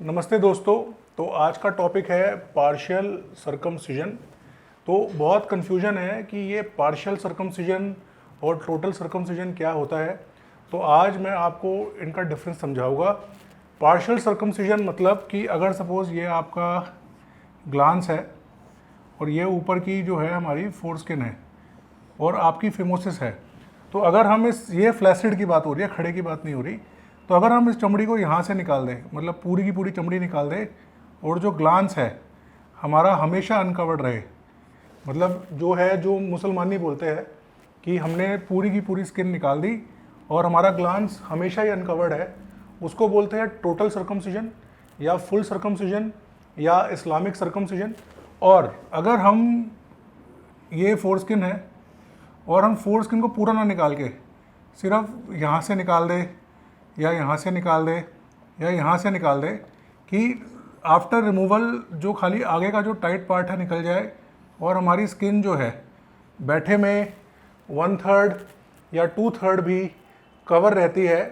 नमस्ते दोस्तों। तो आज का टॉपिक है पार्शियल सर्कमसिजन। तो बहुत कन्फ्यूजन है कि ये पार्शियल सर्कमसिजन और टोटल सर्कमसिजन क्या होता है। तो आज मैं आपको इनका डिफरेंस समझाऊंगा। पार्शियल सर्कमसिजन मतलब कि अगर सपोज़ ये आपका ग्लांस है और ये ऊपर की जो है हमारी फोरस्किन है और आपकी फिमोसिस है, तो अगर हम ये फ्लैसिड की बात हो रही है, खड़े की बात नहीं हो रही। तो अगर हम इस चमड़ी को यहाँ से निकाल दें, मतलब पूरी की पूरी चमड़ी निकाल दें और जो ग्लांस है हमारा हमेशा अनकवर्ड रहे, मतलब जो मुसलमानी बोलते हैं कि हमने पूरी की पूरी स्किन निकाल दी और हमारा ग्लांस हमेशा ही अनकवर्ड है, उसको बोलते हैं टोटल सर्कमसिजन या फुल सर्कमसिजन या इस्लामिक सर्कमसिजन। और अगर हम ये फोरस्किन है और हम फोरस्किन को पूरा ना निकाल के सिर्फ यहाँ से निकाल दे या यहाँ से निकाल दे या यहाँ से निकाल दे कि आफ्टर रिमूवल जो खाली आगे का जो टाइट पार्ट है निकल जाए और हमारी स्किन जो है बैठे में 1/3 या 2/3 भी कवर रहती है,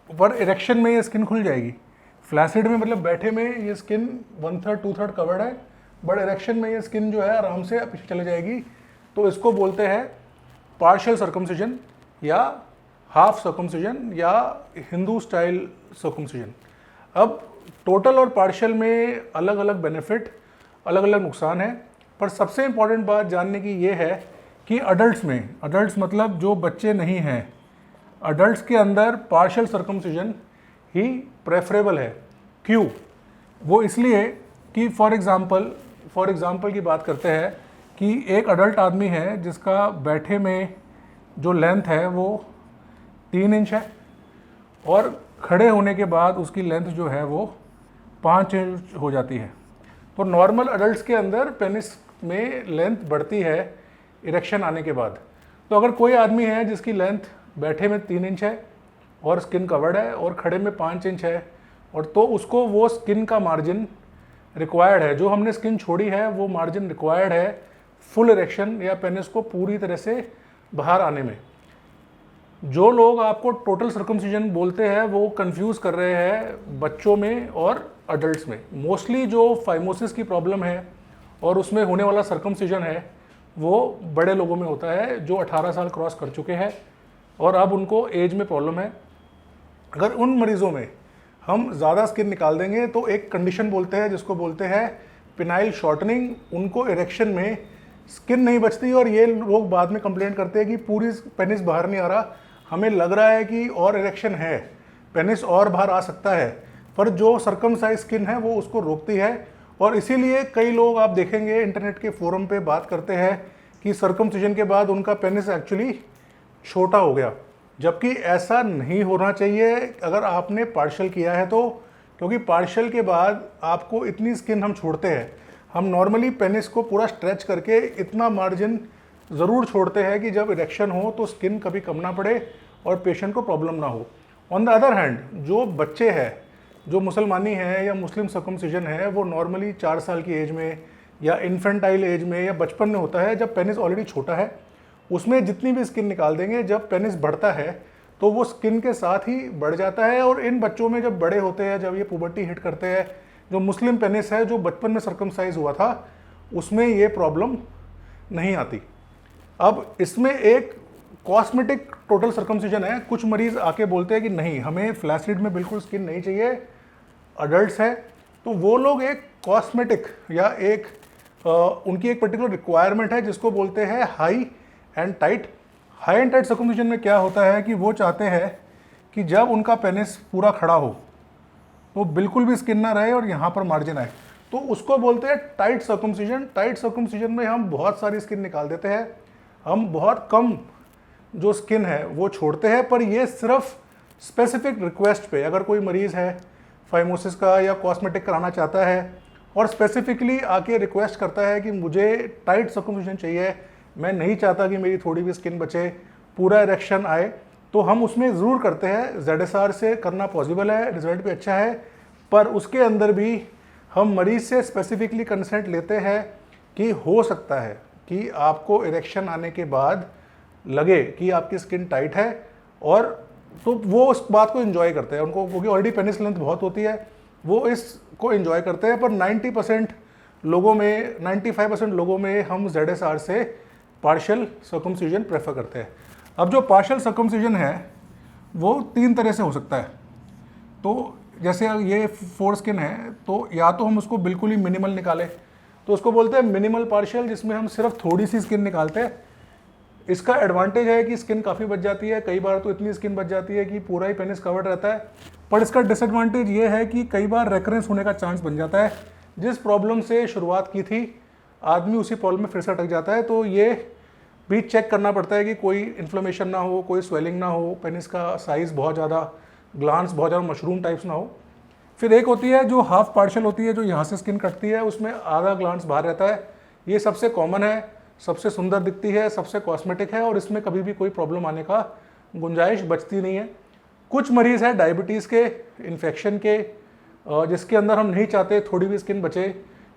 पर इरेक्शन में ये स्किन खुल जाएगी। फ्लैसिड में मतलब बैठे में ये स्किन 1/3 2/3 कवर्ड है, बट इरेक्शन में ये स्किन जो है आराम से पीछे चले जाएगी। तो इसको बोलते हैं पार्शियल सर्कमसिजन या हाफ सर्कमसिजन या हिंदू स्टाइल सर्कमसिजन। अब टोटल और पार्शियल में अलग अलग बेनिफिट, अलग अलग नुकसान है, पर सबसे इम्पॉर्टेंट बात जानने की ये है कि अडल्ट्स मतलब जो बच्चे नहीं हैं, अडल्ट्स के अंदर पार्शियल सर्कमसिजन ही प्रेफरेबल है। क्यों? वो इसलिए कि फॉर एग्ज़ाम्पल की बात करते हैं कि एक अडल्ट आदमी है जिसका बैठे में जो लेंथ है वो 3 इंच है और खड़े होने के बाद उसकी लेंथ जो है वो 5 इंच हो जाती है। तो नॉर्मल अडल्ट्स के अंदर पेनिस में लेंथ बढ़ती है इरेक्शन आने के बाद। तो अगर कोई आदमी है जिसकी लेंथ बैठे में 3 इंच है और स्किन कवर्ड है और खड़े में 5 इंच है, और तो उसको वो स्किन का मार्जिन रिक्वायर्ड है, जो हमने स्किन छोड़ी है वो मार्जिन रिक्वायर्ड है फुल इरेक्शन या पेनिस को पूरी तरह से बाहर आने में। जो लोग आपको टोटल सर्कमसिजन बोलते हैं वो कंफ्यूज कर रहे हैं बच्चों में और अडल्ट्स में। मोस्टली जो फाइमोसिस की प्रॉब्लम है और उसमें होने वाला सर्कमसिजन है वो बड़े लोगों में होता है जो 18 साल क्रॉस कर चुके हैं और अब उनको एज में प्रॉब्लम है। अगर उन मरीज़ों में हम ज़्यादा स्किन निकाल देंगे तो एक कंडीशन बोलते हैं जिसको बोलते हैं पिनाइल शॉर्टनिंग, उनको इरेक्शन में स्किन नहीं बचती और ये लोग बाद में कंप्लेंट करते हैं कि पूरी पेनिस बाहर नहीं आ रहा, हमें लग रहा है कि और इरेक्शन है, पेनिस और बाहर आ सकता है, पर जो सर्कमसाइज स्किन है वो उसको रोकती है। और इसीलिए कई लोग आप देखेंगे इंटरनेट के फोरम पे बात करते हैं कि सर्कमसिजन के बाद उनका पेनिस एक्चुअली छोटा हो गया, जबकि ऐसा नहीं होना चाहिए अगर आपने पार्शियल किया है तो। क्योंकि पार्शियल के बाद आपको इतनी स्किन हम छोड़ते हैं, हम नॉर्मली पेनिस को पूरा स्ट्रेच करके इतना मार्जिन ज़रूर छोड़ते हैं कि जब इरेक्शन हो तो स्किन कभी कम ना पड़े और पेशेंट को प्रॉब्लम ना हो। ऑन द अदर हैंड जो बच्चे हैं, जो मुसलमानी है या मुस्लिम सर्कमसिजन है, वो नॉर्मली 4 साल की एज में या इन्फेंटाइल एज में या बचपन में होता है जब पेनिस ऑलरेडी छोटा है। उसमें जितनी भी स्किन निकाल देंगे, जब पेनिस बढ़ता है तो वो स्किन के साथ ही बढ़ जाता है। और इन बच्चों में जब बड़े होते हैं, जब ये पुबर्टी हिट करते हैं, जो मुस्लिम पेनिस है जो बचपन में सर्कमसाइज हुआ था उसमें ये प्रॉब्लम नहीं आती। अब इसमें एक कॉस्मेटिक टोटल सर्कमसिजन है। कुछ मरीज आके बोलते हैं कि नहीं, हमें फ्लैसिड में बिल्कुल स्किन नहीं चाहिए, अडल्ट्स है, तो वो लोग एक कॉस्मेटिक या उनकी एक पर्टिकुलर रिक्वायरमेंट है जिसको बोलते हैं high and tight. High and tight circumcision में क्या होता है कि वो चाहते हैं कि जब उनका पेनिस पूरा खड़ा हो तो बिल्कुल भी स्किन ना रहे और यहाँ पर मार्जिन आए, तो उसको बोलते हैं टाइट सर्कमसिजन। टाइट सर्कमसिजन में हम बहुत सारी स्किन निकाल देते हैं, हम बहुत कम जो स्किन है वो छोड़ते हैं, पर ये सिर्फ स्पेसिफिक रिक्वेस्ट पे, अगर कोई मरीज़ है फाइमोसिस का या कॉस्मेटिक कराना चाहता है और स्पेसिफिकली आके रिक्वेस्ट करता है कि मुझे टाइट सर्कमसिजन चाहिए, मैं नहीं चाहता कि मेरी थोड़ी भी स्किन बचे, पूरा इरेक्शन आए, तो हम उसमें ज़रूर करते हैं। ZSR से करना पॉसिबल है, रिजल्ट भी अच्छा है, पर उसके अंदर भी हम मरीज़ से स्पेसिफिकली कंसेंट लेते हैं कि हो सकता है कि आपको इरेक्शन आने के बाद लगे कि आपकी स्किन टाइट है, और तो वो उस बात को एंजॉय करते हैं उनको, क्योंकि ऑलरेडी पेनिस लेंथ बहुत होती है, वो इसको एंजॉय करते हैं, पर 90% लोगों में 95% लोगों में हम ZSR से पार्शियल सर्कमसिजन प्रेफर करते हैं। अब जो पार्शियल सर्कमसिजन है वो 3 तरह से हो सकता है। तो जैसे ये फोर स्किन है, तो या तो हम उसको बिल्कुल ही मिनिमल निकालें, तो उसको बोलते हैं मिनिमल पार्शियल, जिसमें हम सिर्फ थोड़ी सी स्किन निकालते हैं। इसका एडवांटेज है कि स्किन काफ़ी बच जाती है, कई बार तो इतनी स्किन बच जाती है कि पूरा ही पेनिस कवर्ड रहता है। पर इसका डिसएडवांटेज ये है कि कई बार रेकरेंस होने का चांस बन जाता है। जिस प्रॉब्लम से शुरुआत की थी आदमी उसी प्रॉब्लम में फिर से अटक जाता है। तो ये भी चेक करना पड़ता है कि कोई इन्फ्लेमेशन ना हो, कोई स्वेलिंग ना हो, पेनिस का साइज़ बहुत ज़्यादा, ग्लांस बहुत ज़्यादा मशरूम टाइप्स ना हो। फिर एक होती है जो हाफ पार्शियल होती है, जो यहाँ से स्किन कटती है, उसमें आधा ग्लांस बाहर रहता है। ये सबसे कॉमन है, सबसे सुंदर दिखती है, सबसे कॉस्मेटिक है और इसमें कभी भी कोई प्रॉब्लम आने का गुंजाइश बचती नहीं है। कुछ मरीज़ है डायबिटीज़ के, इन्फेक्शन के, जिसके अंदर हम नहीं चाहते थोड़ी भी स्किन बचे,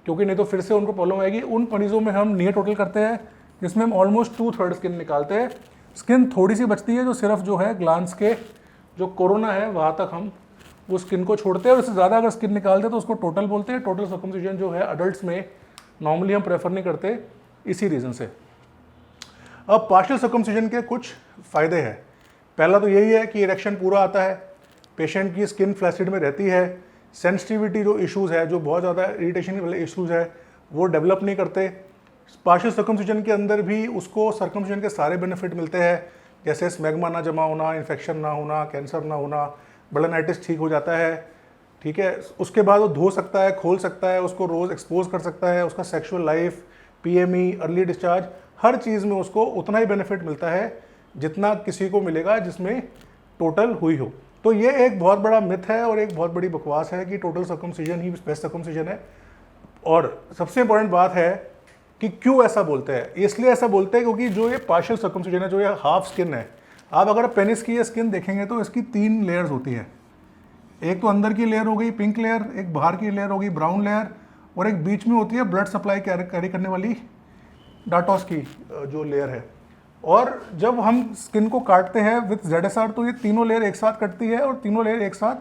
क्योंकि नहीं तो फिर से उनको प्रॉब्लम आएगी। उन मरीज़ों में हम नियर टोटल करते हैं, जिसमें हम ऑलमोस्ट 2/3 स्किन निकालते हैं। स्किन थोड़ी सी बचती है, जो सिर्फ जो है ग्लांस के जो कोरोना है वहाँ तक हम वो स्किन को छोड़ते हैं, और उससे ज़्यादा अगर स्किन निकालते हैं तो उसको टोटल बोलते हैं। टोटल सर्कमसिजन जो है अडल्ट्स में नॉर्मली हम प्रेफर नहीं करते, इसी रीज़न से। अब पार्शियल सर्कमसिजन के कुछ फ़ायदे हैं। पहला तो यही है कि इरेक्शन पूरा आता है, पेशेंट की स्किन फ्लैसिड में रहती है, सेंसिटिविटी जो इश्यूज़ है, जो बहुत ज़्यादा इरिटेशन वाले इश्यूज़ है, वो डेवलप नहीं करते। पार्शियल सर्कमसिजन के अंदर भी उसको सर्कमसिजन के सारे बेनिफिट मिलते हैं, जैसे स्मैग्मा ना जमा होना, इन्फेक्शन ना होना, कैंसर ना होना, ब्लडनाइटिस ठीक हो जाता है, ठीक है। उसके बाद वो धो सकता है, खोल सकता है, उसको रोज़ एक्सपोज कर सकता है, उसका sexual life, PME, early discharge, हर चीज़ में उसको उतना ही बेनिफिट मिलता है जितना किसी को मिलेगा जिसमें टोटल हुई हो। तो ये एक बहुत बड़ा मिथ है और एक बहुत बड़ी बकवास है कि टोटल सर्कमसिजन ही बेस्ट सर्कमसिजन है। और सबसे इंपॉर्टेंट बात है कि क्यों ऐसा बोलते हैं। इसलिए ऐसा बोलते हैं क्योंकि जो ये पार्शियल सर्कमसिजन है, जो ये हाफ स्किन है, आप अगर पेनिस की ये स्किन देखेंगे तो इसकी 3 लेयर्स होती है। एक तो अंदर की लेयर हो गई पिंक लेयर, एक बाहर की लेयर हो गई ब्राउन लेयर, और एक बीच में होती है ब्लड सप्लाई कैरी करने वाली डाटोस की जो लेयर है। और जब हम स्किन को काटते हैं विथ ZSR तो ये तीनों लेयर एक साथ कटती है और तीनों लेयर एक साथ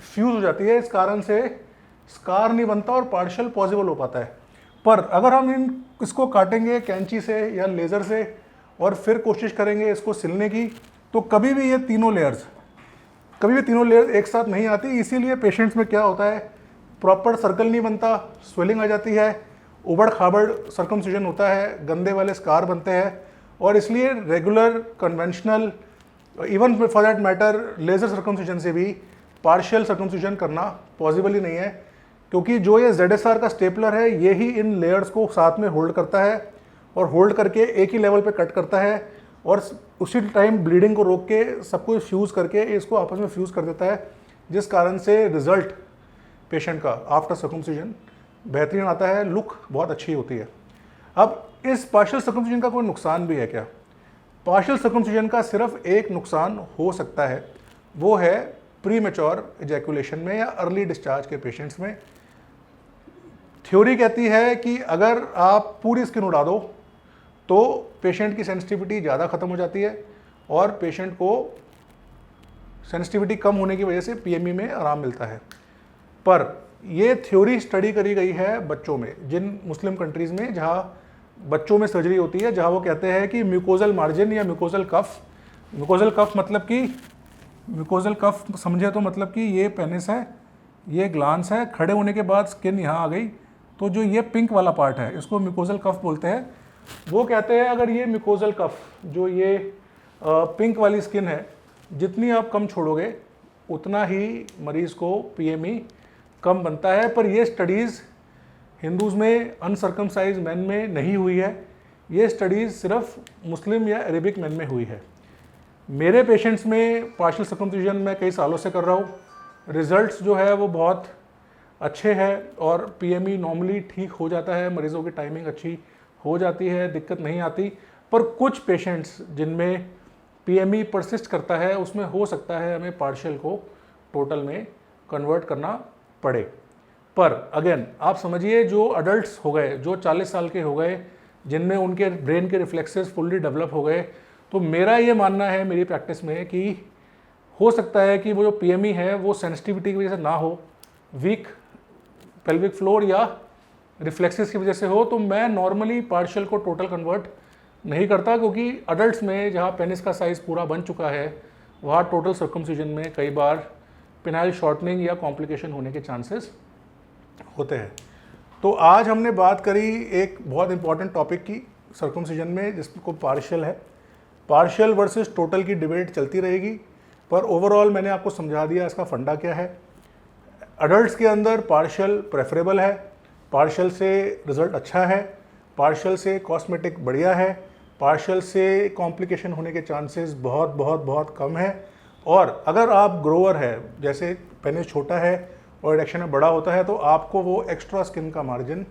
फ्यूज हो जाती है। इस कारण से स्कार नहीं बनता और पार्शियल पॉसिबल हो पाता है। पर अगर हम इसको काटेंगे कैंची से या लेज़र से और फिर कोशिश करेंगे इसको सिलने की, तो कभी भी ये तीनों लेयर्स एक साथ नहीं आती। इसीलिए पेशेंट्स में क्या होता है, प्रॉपर सर्कल नहीं बनता, स्वेलिंग आ जाती है, उबड़ खाबड़ सर्कमसिजन होता है, गंदे वाले स्कार बनते हैं। और इसलिए regular conventional, even for that matter laser circumcision से भी पार्शियल सर्कमसिजन करना पॉसिबल ही नहीं है, क्योंकि जो ये ZSR का स्टेपलर है ये ही इन लेयर्स को साथ में होल्ड करता है और होल्ड करके एक ही लेवल पे कट करता है और उसी टाइम ब्लीडिंग को रोक के सबको फ्यूज़ करके इसको आपस में फ्यूज़ कर देता है, जिस कारण से रिजल्ट पेशेंट का आफ्टर सर्कमसिजन बेहतरीन आता है, लुक बहुत अच्छी होती है। अब इस पार्शियल सर्कमसिजन का कोई नुकसान भी है क्या? पार्शियल सर्कमसिजन का सिर्फ एक नुकसान हो सकता है, वो है प्रीमेच्योर एजैकुलेशन में या अर्ली डिस्चार्ज के पेशेंट्स में। थ्योरी कहती है कि अगर आप पूरी स्किन उड़ा दो तो पेशेंट की सेंसिटिविटी ज़्यादा ख़त्म हो जाती है और पेशेंट को सेंसिटिविटी कम होने की वजह से PME में आराम मिलता है। पर ये थ्योरी स्टडी करी गई है बच्चों में, जिन मुस्लिम कंट्रीज़ में जहाँ बच्चों में सर्जरी होती है, जहाँ वो कहते हैं कि म्यूकोजल मार्जिन या म्यूकोजल कफ म्यूकोजल कफ समझे तो मतलब कि ये पेनिस है, ये ग्लांस है, खड़े होने के बाद स्किन यहाँ आ गई, तो जो ये पिंक वाला पार्ट है इसको म्यूकोजल कफ बोलते हैं। वो कहते हैं अगर ये म्यूकोजल कफ, जो ये पिंक वाली स्किन है, जितनी आप कम छोड़ोगे उतना ही मरीज़ को PME कम बनता है। पर ये स्टडीज़ हिंदूज़ में अनसर्कमसाइज मैन में नहीं हुई है, ये स्टडीज़ सिर्फ मुस्लिम या अरेबिक मैन में हुई है। मेरे पेशेंट्स में पार्शियल सर्कमसिजन मैं कई सालों से कर रहा हूँ, रिज़ल्ट्स जो है वो बहुत अच्छे हैं और PME नॉर्मली ठीक हो जाता है, मरीज़ों की टाइमिंग अच्छी हो जाती है, दिक्कत नहीं आती। पर कुछ पेशेंट्स जिनमें PME परसिस्ट करता है उसमें हो सकता है हमें पार्शियल को टोटल में कन्वर्ट करना पड़े। पर अगेन आप समझिए, जो अडल्ट्स हो गए, जो 40 साल के हो गए, जिनमें उनके ब्रेन के रिफ्लेक्सेस फुल्ली डेवलप हो गए, तो मेरा ये मानना है मेरी प्रैक्टिस में कि हो सकता है कि वो जो PME है वो सेंसिटिविटी की वजह से ना हो, वीक पेल्विक फ्लोर या रिफ्लेक्सेस की वजह से हो, तो मैं नॉर्मली पार्शियल को टोटल कन्वर्ट नहीं करता, क्योंकि अडल्ट्स में जहाँ पेनिस का साइज़ पूरा बन चुका है वहाँ टोटल सर्कमसिजन में कई बार पेनाइल शॉर्टनिंग या कॉम्प्लिकेशन होने के चांसेस होते हैं। तो आज हमने बात करी एक बहुत इंपॉर्टेंट टॉपिक की सर्कमसिजन में, जिसको पार्शियल है। पार्शियल वर्सेस टोटल की डिबेट चलती रहेगी, पर ओवरऑल मैंने आपको समझा दिया इसका फंडा क्या है। अडल्ट्स के अंदर पार्शियल प्रेफरेबल है, पार्शियल से रिजल्ट अच्छा है, पार्शियल से कॉस्मेटिक बढ़िया है, पार्शियल से कॉम्प्लिकेशन होने के चांसेस बहुत बहुत बहुत कम है। और अगर आप ग्रोअर है, जैसे पेनिस छोटा है और इरेक्शन में बड़ा होता है, तो आपको वो एक्स्ट्रा स्किन का मार्जिन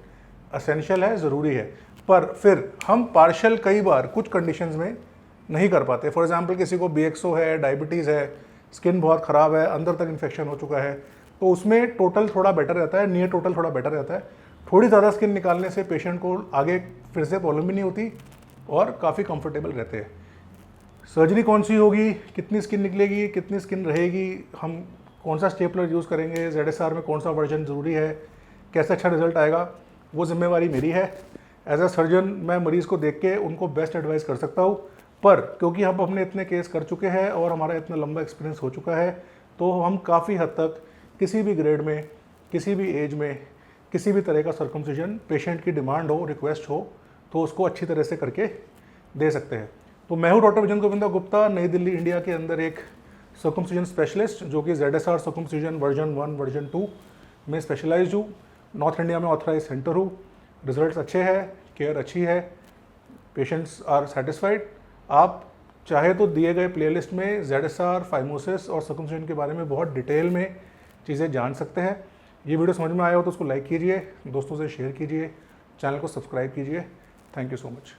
असेंशियल है, ज़रूरी है। पर फिर हम पार्शियल कई बार कुछ कंडीशंस में नहीं कर पाते। फॉर एग्जांपल किसी को BXO है, डायबिटीज़ है, स्किन बहुत ख़राब है, अंदर तक इन्फेक्शन हो चुका है, तो उसमें टोटल थोड़ा बेटर रहता है, नियर टोटल थोड़ा बेटर रहता है। थोड़ी ज़्यादा स्किन निकालने से पेशेंट को आगे फिर से प्रॉब्लम भी नहीं होती और काफ़ी कंफर्टेबल रहते हैं। सर्जरी कौन सी होगी, कितनी स्किन निकलेगी, कितनी स्किन रहेगी, हम कौन सा स्टेपलर यूज़ करेंगे, ZSR में कौन सा वर्जन ज़रूरी है, कैसे अच्छा रिजल्ट आएगा, वो जिम्मेवारी मेरी है। एज अ सर्जन मैं मरीज़ को देख के उनको बेस्ट एडवाइस कर सकता हूँ, पर क्योंकि हम अपने इतने केस कर चुके हैं और हमारा इतना लंबा एक्सपीरियंस हो चुका है, तो हम काफ़ी हद तक किसी भी ग्रेड में, किसी भी एज में, किसी भी तरह का सर्कमसिजन पेशेंट की डिमांड हो, रिक्वेस्ट हो, तो उसको अच्छी तरह से करके दे सकते हैं। तो मैं हूँ डॉक्टर विजन गोविंदा गुप्ता, नई दिल्ली इंडिया के अंदर एक सर्कमसिजन स्पेशलिस्ट, जो कि ZSR सर्कमसिजन वर्जन 1 वर्जन 2 में स्पेशलाइज्ड हूँ। नॉर्थ इंडिया में ऑथराइज सेंटर हूँ। रिजल्ट्स अच्छे हैं, केयर अच्छी है, पेशेंट्स आर सेटिस्फाइड। आप चाहे तो दिए गए प्लेलिस्ट में ZSR, फाइमोसिस और सर्कमसिजन के बारे में बहुत डिटेल में चीज़ें जान सकते हैं। ये वीडियो समझ में आया हो तो उसको लाइक कीजिए, दोस्तों से शेयर कीजिए, चैनल को सब्सक्राइब कीजिए। Thank you so much.